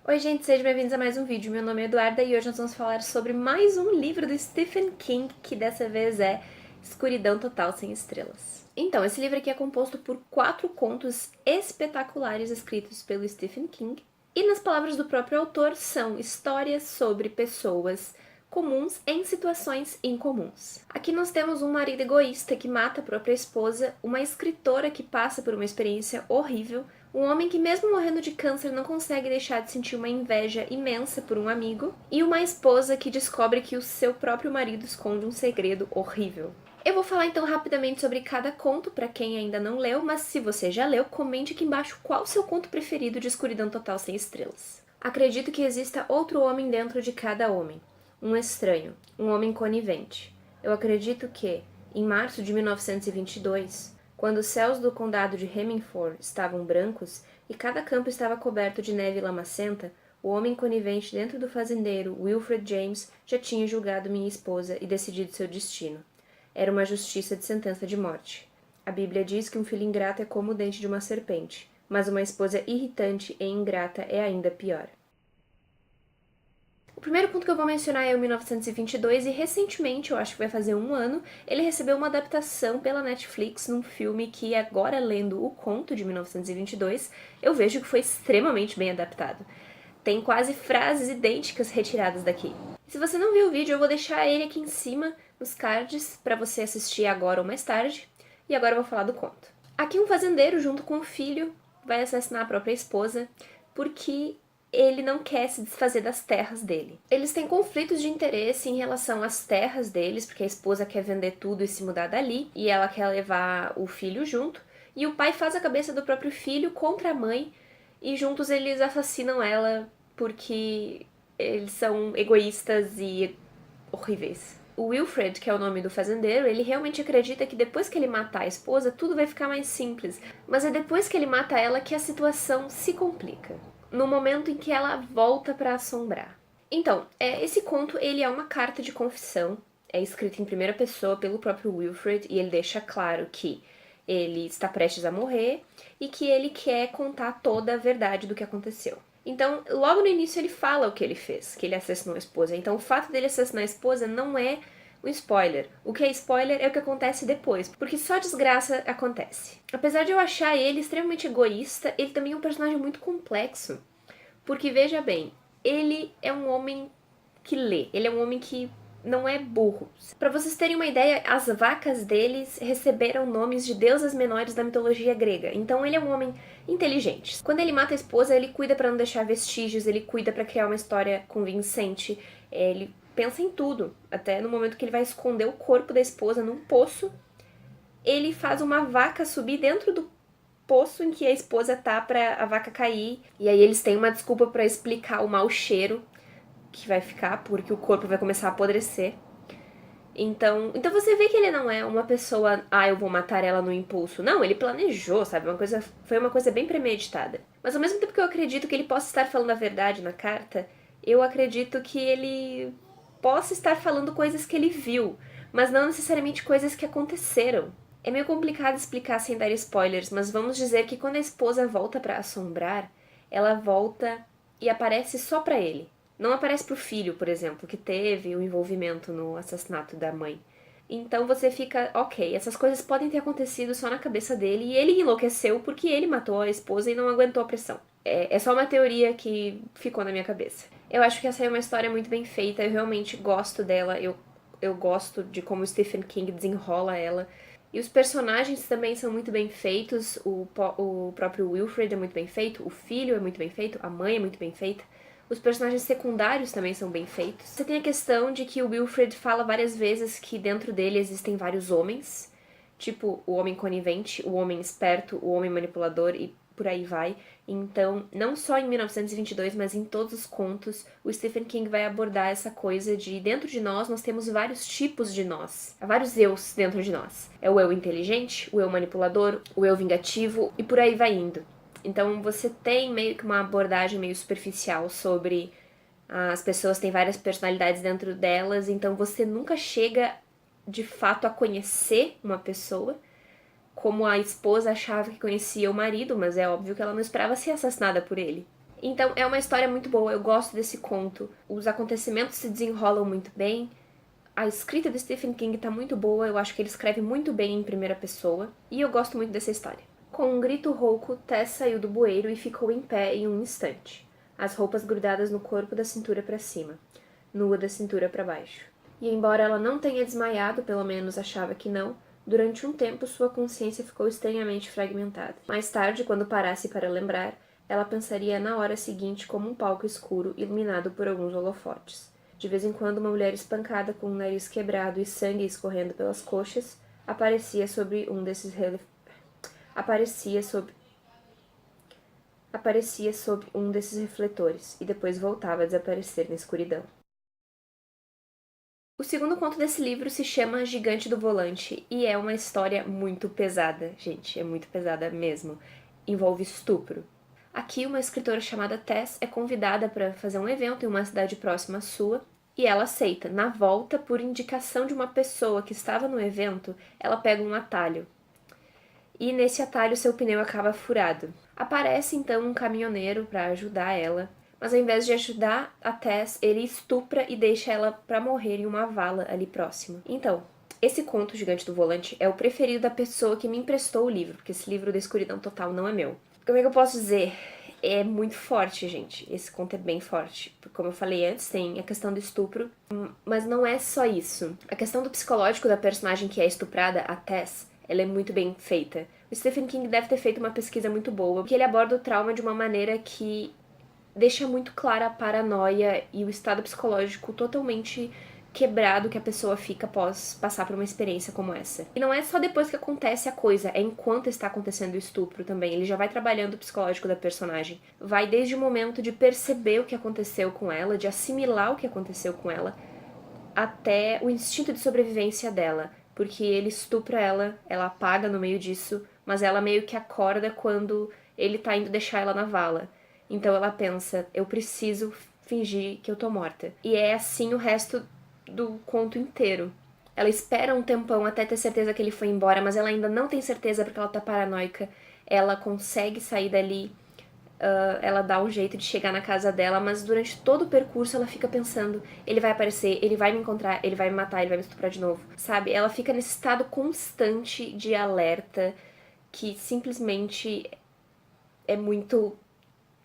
Oi gente, sejam bem-vindos a mais um vídeo. Meu nome é Eduarda e hoje nós vamos falar sobre mais um livro do Stephen King, que dessa vez é Escuridão Total Sem Estrelas. Então, esse livro aqui é composto por 4 contos espetaculares escritos pelo Stephen King e, nas palavras do próprio autor, são histórias sobre pessoas comuns em situações incomuns. Aqui nós temos um marido egoísta que mata a própria esposa, uma escritora que passa por uma experiência horrível, um homem que mesmo morrendo de câncer não consegue deixar de sentir uma inveja imensa por um amigo, e uma esposa que descobre que o seu próprio marido esconde um segredo horrível. Eu vou falar então rapidamente sobre cada conto para quem ainda não leu, mas se você já leu, comente aqui embaixo qual o seu conto preferido de Escuridão Total Sem Estrelas. Acredito que exista outro homem dentro de cada homem. Um estranho, um homem conivente. Eu acredito que, em março de 1922, quando os céus do condado de Hemingford estavam brancos e cada campo estava coberto de neve lamacenta, o homem conivente dentro do fazendeiro, Wilfred James, já tinha julgado minha esposa e decidido seu destino. Era uma justiça de sentença de morte. A Bíblia diz que um filho ingrato é como o dente de uma serpente, mas uma esposa irritante e ingrata é ainda pior. O primeiro ponto que eu vou mencionar é o 1922 e recentemente, eu acho que vai fazer um ano, ele recebeu uma adaptação pela Netflix num filme que agora, lendo o conto de 1922, eu vejo que foi extremamente bem adaptado. Tem quase frases idênticas retiradas daqui. Se você não viu o vídeo, eu vou deixar ele aqui em cima, nos cards, para você assistir agora ou mais tarde. E agora eu vou falar do conto. Aqui um fazendeiro, junto com o filho, vai assassinar a própria esposa, porque ele não quer se desfazer das terras dele. Eles têm conflitos de interesse em relação às terras deles, porque a esposa quer vender tudo e se mudar dali, e ela quer levar o filho junto, e o pai faz a cabeça do próprio filho contra a mãe, e juntos eles assassinam ela porque eles são egoístas e horríveis. O Wilfred, que é o nome do fazendeiro, ele realmente acredita que depois que ele matar a esposa, tudo vai ficar mais simples, mas é depois que ele mata ela que a situação se complica, no momento em que ela volta para assombrar. Então, esse conto ele é uma carta de confissão, é escrito em primeira pessoa pelo próprio Wilfred e ele deixa claro que ele está prestes a morrer e que ele quer contar toda a verdade do que aconteceu. Então, logo no início ele fala o que ele fez, que ele assassinou a esposa. Então, o fato dele assassinar a esposa não é um spoiler. O que é spoiler é o que acontece depois, porque só desgraça acontece. Apesar de eu achar ele extremamente egoísta, ele também é um personagem muito complexo. Porque, veja bem, ele é um homem que lê, ele é um homem que não é burro. Para vocês terem uma ideia, as vacas deles receberam nomes de deusas menores da mitologia grega. Então ele é um homem inteligente. Quando ele mata a esposa, ele cuida para não deixar vestígios, ele cuida para criar uma história convincente, ele pensa em tudo. Até no momento que ele vai esconder o corpo da esposa num poço, ele faz uma vaca subir dentro do poço em que a esposa tá pra a vaca cair. E aí eles têm uma desculpa para explicar o mau cheiro que vai ficar, porque o corpo vai começar a apodrecer. Então você vê que ele não é uma pessoa, eu vou matar ela no impulso. Não, ele planejou, sabe? Foi uma coisa bem premeditada. Mas ao mesmo tempo que eu acredito que ele possa estar falando a verdade na carta, eu acredito que ele possa estar falando coisas que ele viu, mas não necessariamente coisas que aconteceram. É meio complicado explicar sem dar spoilers, mas vamos dizer que quando a esposa volta pra assombrar, ela volta e aparece só pra ele. Não aparece pro filho, por exemplo, que teve o envolvimento no assassinato da mãe. Então você fica, ok, essas coisas podem ter acontecido só na cabeça dele e ele enlouqueceu porque ele matou a esposa e não aguentou a pressão. É só uma teoria que ficou na minha cabeça. Eu acho que essa é uma história muito bem feita, eu realmente gosto dela, eu gosto de como o Stephen King desenrola ela. E os personagens também são muito bem feitos, o próprio Wilfred é muito bem feito, o filho é muito bem feito, a mãe é muito bem feita. Os personagens secundários também são bem feitos. Você tem a questão de que o Wilfred fala várias vezes que dentro dele existem vários homens, tipo o homem conivente, o homem esperto, o homem manipulador e por aí vai. Então, não só em 1922, mas em todos os contos, o Stephen King vai abordar essa coisa de dentro de nós temos vários tipos de nós. Há vários eus dentro de nós. É o eu inteligente, o eu manipulador, o eu vingativo e por aí vai indo. Então você tem meio que uma abordagem meio superficial sobre as pessoas têm várias personalidades dentro delas, então você nunca chega de fato a conhecer uma pessoa, como a esposa achava que conhecia o marido, mas é óbvio que ela não esperava ser assassinada por ele. Então é uma história muito boa, eu gosto desse conto. Os acontecimentos se desenrolam muito bem. A escrita de Stephen King tá muito boa, eu acho que ele escreve muito bem em primeira pessoa. E eu gosto muito dessa história. Com um grito rouco, Tess saiu do bueiro e ficou em pé em um instante, as roupas grudadas no corpo da cintura para cima, nua da cintura para baixo. E embora ela não tenha desmaiado, pelo menos achava que não, durante um tempo sua consciência ficou estranhamente fragmentada. Mais tarde, quando parasse para lembrar, ela pensaria na hora seguinte como um palco escuro iluminado por alguns holofotes. De vez em quando, uma mulher espancada com o nariz quebrado e sangue escorrendo pelas coxas aparecia sobre um desses aparecia sob um desses refletores e depois voltava a desaparecer na escuridão. O segundo conto desse livro se chama Gigante do Volante e é uma história muito pesada, gente, é muito pesada mesmo. Envolve estupro. Aqui, uma escritora chamada Tess é convidada para fazer um evento em uma cidade próxima à sua e ela aceita. Na volta, por indicação de uma pessoa que estava no evento, ela pega um atalho. E nesse atalho seu pneu acaba furado. Aparece então um caminhoneiro para ajudar ela, mas ao invés de ajudar a Tess, ele estupra e deixa ela para morrer em uma vala ali próxima. Então, esse conto Gigante do Volante é o preferido da pessoa que me emprestou o livro, porque esse livro da escuridão total não é meu. Como é que eu posso dizer? É muito forte, gente. Esse conto é bem forte. Como eu falei antes, tem a questão do estupro, mas não é só isso. A questão do psicológico da personagem que é estuprada, a Tess, ela é muito bem feita. O Stephen King deve ter feito uma pesquisa muito boa, porque ele aborda o trauma de uma maneira que deixa muito clara a paranoia e o estado psicológico totalmente quebrado que a pessoa fica após passar por uma experiência como essa. E não é só depois que acontece a coisa, é enquanto está acontecendo o estupro também. Ele já vai trabalhando o psicológico da personagem. Vai desde o momento de perceber o que aconteceu com ela, de assimilar o que aconteceu com ela, até o instinto de sobrevivência dela. Porque ele estupra ela, ela apaga no meio disso, mas ela meio que acorda quando ele tá indo deixar ela na vala. Então ela pensa, eu preciso fingir que eu tô morta. E é assim o resto do conto inteiro. Ela espera um tempão até ter certeza que ele foi embora, mas ela ainda não tem certeza porque ela tá paranoica. Ela consegue sair dali, ela dá um jeito de chegar na casa dela, mas durante todo o percurso ela fica pensando, ele vai aparecer, ele vai me encontrar, ele vai me matar, ele vai me estuprar de novo, sabe? Ela fica nesse estado constante de alerta que simplesmente é muito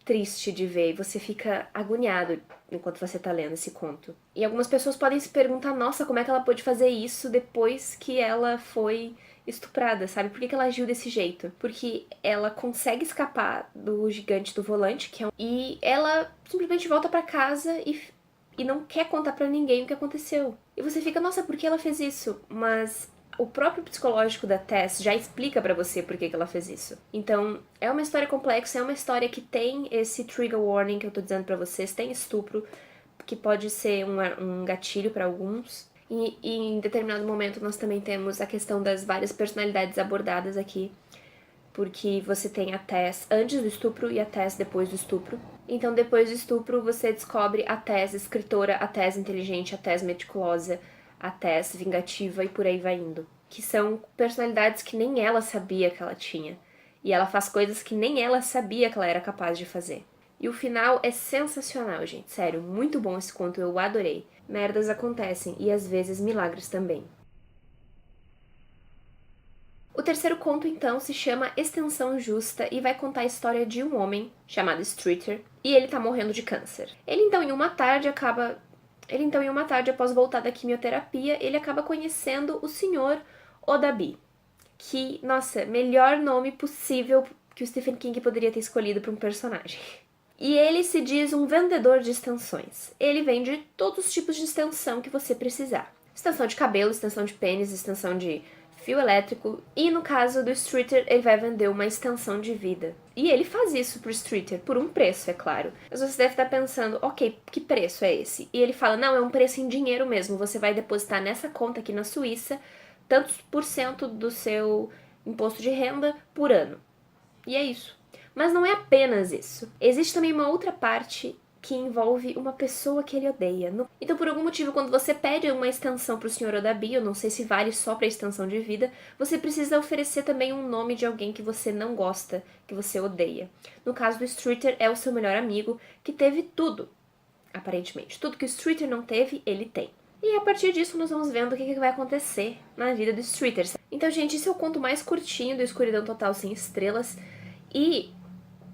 triste de ver e você fica agoniado enquanto você tá lendo esse conto. E algumas pessoas podem se perguntar, nossa, como é que ela pôde fazer isso depois que ela foi estuprada, sabe? Por que ela agiu desse jeito? Porque ela consegue escapar do gigante do volante, e ela simplesmente volta pra casa e não quer contar pra ninguém o que aconteceu. E você fica, nossa, por que ela fez isso? Mas o próprio psicológico da Tess já explica pra você por que ela fez isso. Então, é uma história complexa, é uma história que tem esse trigger warning que eu tô dizendo pra vocês, tem estupro, que pode ser um gatilho pra alguns. E em determinado momento nós também temos a questão das várias personalidades abordadas aqui, porque você tem a Tess antes do estupro e a Tess depois do estupro. Então, depois do estupro, você descobre a Tess escritora, a Tess inteligente, a Tess meticulosa, a Tess vingativa e por aí vai indo. Que são personalidades que nem ela sabia que ela tinha. E ela faz coisas que nem ela sabia que ela era capaz de fazer. E o final é sensacional, gente. Sério, muito bom esse conto, eu adorei. Merdas acontecem e às vezes milagres também. O terceiro conto, então, se chama Extensão Justa e vai contar a história de um homem chamado Streeter e ele tá morrendo de câncer. Ele então, em uma tarde, após voltar da quimioterapia, ele acaba conhecendo o Sr. Odabi, que, nossa, melhor nome possível que o Stephen King poderia ter escolhido para um personagem. E ele se diz um vendedor de extensões. Ele vende todos os tipos de extensão que você precisar. Extensão de cabelo, extensão de pênis, extensão de fio elétrico. E no caso do Streeter, ele vai vender uma extensão de vida. E ele faz isso pro Streeter, por um preço, é claro. Mas você deve estar pensando, ok, que preço é esse? E ele fala, não, é um preço em dinheiro mesmo. Você vai depositar nessa conta aqui na Suíça tantos por cento do seu imposto de renda por ano. E é isso. Mas não é apenas isso. Existe também uma outra parte que envolve uma pessoa que ele odeia. Então, por algum motivo, quando você pede uma extensão pro Sr. Odabi, eu não sei se vale só pra extensão de vida, você precisa oferecer também um nome de alguém que você não gosta, que você odeia. No caso do Streeter, é o seu melhor amigo, que teve tudo, aparentemente. Tudo que o Streeter não teve, ele tem. E a partir disso, nós vamos vendo o que vai acontecer na vida do Streeter. Então, gente, esse é o conto mais curtinho do Escuridão Total Sem Estrelas, e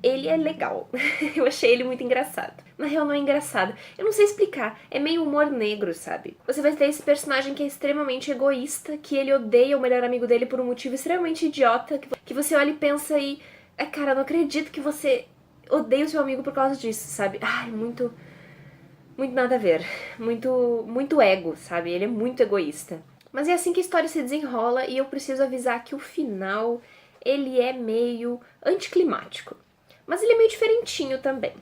ele é legal. Eu achei ele muito engraçado. Na real, não é engraçado. Eu não sei explicar. É meio humor negro, sabe? Você vai ter esse personagem que é extremamente egoísta, que ele odeia o melhor amigo dele por um motivo extremamente idiota, que você olha e pensa e... cara, eu não acredito que você odeia o seu amigo por causa disso, sabe? Ai, muito nada a ver. Muito ego, sabe? Ele é muito egoísta. Mas é assim que a história se desenrola e eu preciso avisar que o final, ele é meio anticlimático. Mas ele é meio diferentinho também.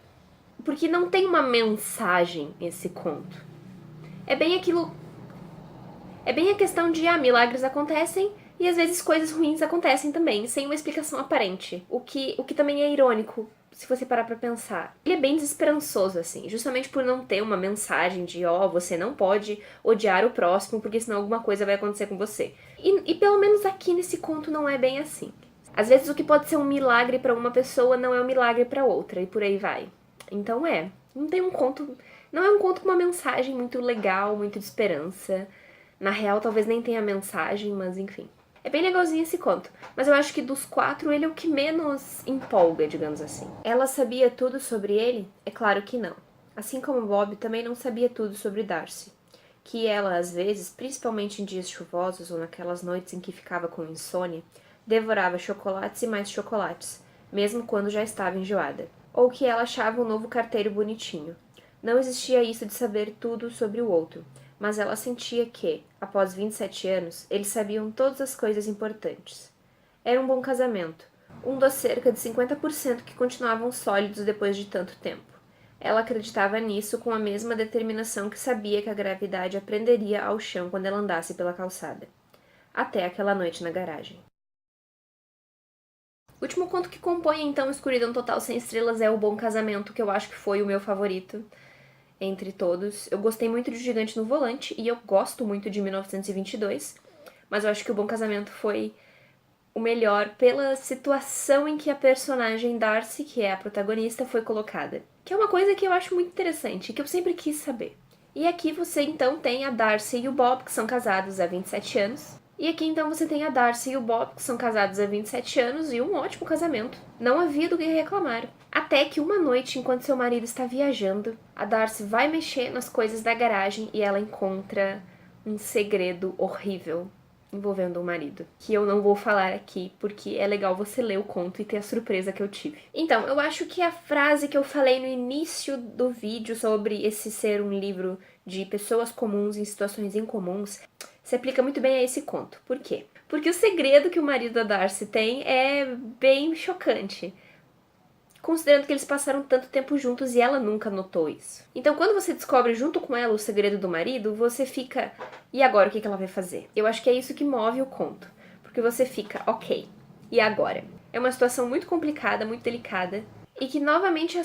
Porque não tem uma mensagem esse conto. É bem aquilo... É bem a questão de, milagres acontecem e às vezes coisas ruins acontecem também, sem uma explicação aparente. O que também é irônico, se você parar pra pensar. Ele é bem desesperançoso, assim, justamente por não ter uma mensagem de, você não pode odiar o próximo, porque senão alguma coisa vai acontecer com você. E pelo menos aqui nesse conto não é bem assim. Às vezes o que pode ser um milagre pra uma pessoa não é um milagre pra outra, e por aí vai. Então não tem um conto... Não é um conto com uma mensagem muito legal, muito de esperança. Na real, talvez nem tenha mensagem, mas enfim. É bem legalzinho esse conto, mas eu acho que dos 4 ele é o que menos empolga, digamos assim. Ela sabia tudo sobre ele? É claro que não. Assim como Bob também não sabia tudo sobre Darcy. Que ela, às vezes, principalmente em dias chuvosos ou naquelas noites em que ficava com insônia, devorava chocolates e mais chocolates, mesmo quando já estava enjoada. Ou que ela achava um novo carteiro bonitinho. Não existia isso de saber tudo sobre o outro, mas ela sentia que, após 27 anos, eles sabiam todas as coisas importantes. Era um bom casamento, um dos cerca de 50% que continuavam sólidos depois de tanto tempo. Ela acreditava nisso com a mesma determinação que sabia que a gravidade a prenderia ao chão quando ela andasse pela calçada. Até aquela noite na garagem. O último conto que compõe, então, Escuridão Total Sem Estrelas é O Bom Casamento, que eu acho que foi o meu favorito entre todos. Eu gostei muito de Gigante no Volante e eu gosto muito de 1922, mas eu acho que O Bom Casamento foi o melhor pela situação em que a personagem Darcy, que é a protagonista, foi colocada. Que é uma coisa que eu acho muito interessante, que eu sempre quis saber. E aqui você então tem a Darcy e o Bob, que são casados há 27 anos. E aqui então você tem a Darcy e o Bob, que são casados há 27 anos e um ótimo casamento. Não havia do que reclamar. Até que uma noite, enquanto seu marido está viajando, a Darcy vai mexer nas coisas da garagem e ela encontra um segredo horrível envolvendo o marido, que eu não vou falar aqui, porque é legal você ler o conto e ter a surpresa que eu tive. Então, eu acho que a frase que eu falei no início do vídeo sobre esse ser um livro de pessoas comuns em situações incomuns se aplica muito bem a esse conto. Por quê? Porque o segredo que o marido da Darcy tem é bem chocante, considerando que eles passaram tanto tempo juntos e ela nunca notou isso. Então, quando você descobre junto com ela o segredo do marido, você fica... E agora, o que ela vai fazer? Eu acho que é isso que move o conto. Porque você fica, ok, e agora? É uma situação muito complicada, muito delicada, e que, novamente,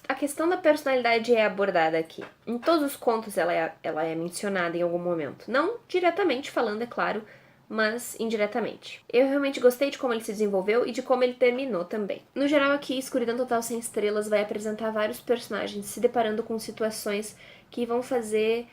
a questão da personalidade é abordada aqui. Em todos os contos ela é mencionada em algum momento. Não diretamente falando, é claro, mas indiretamente. Eu realmente gostei de como ele se desenvolveu e de como ele terminou também. No geral, aqui, Escuridão Total Sem Estrelas vai apresentar vários personagens se deparando com situações que vão fazer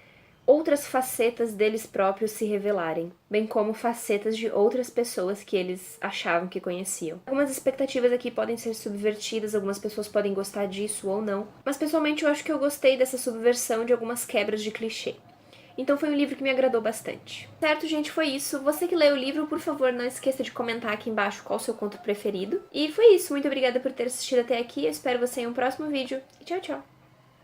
outras facetas deles próprios se revelarem, bem como facetas de outras pessoas que eles achavam que conheciam. Algumas expectativas aqui podem ser subvertidas, algumas pessoas podem gostar disso ou não, mas pessoalmente eu acho que eu gostei dessa subversão de algumas quebras de clichê. Então foi um livro que me agradou bastante. Certo, gente, foi isso. Você que leu o livro, por favor, não esqueça de comentar aqui embaixo qual o seu conto preferido. E foi isso. Muito obrigada por ter assistido até aqui. Eu espero você em um próximo vídeo. E tchau, tchau!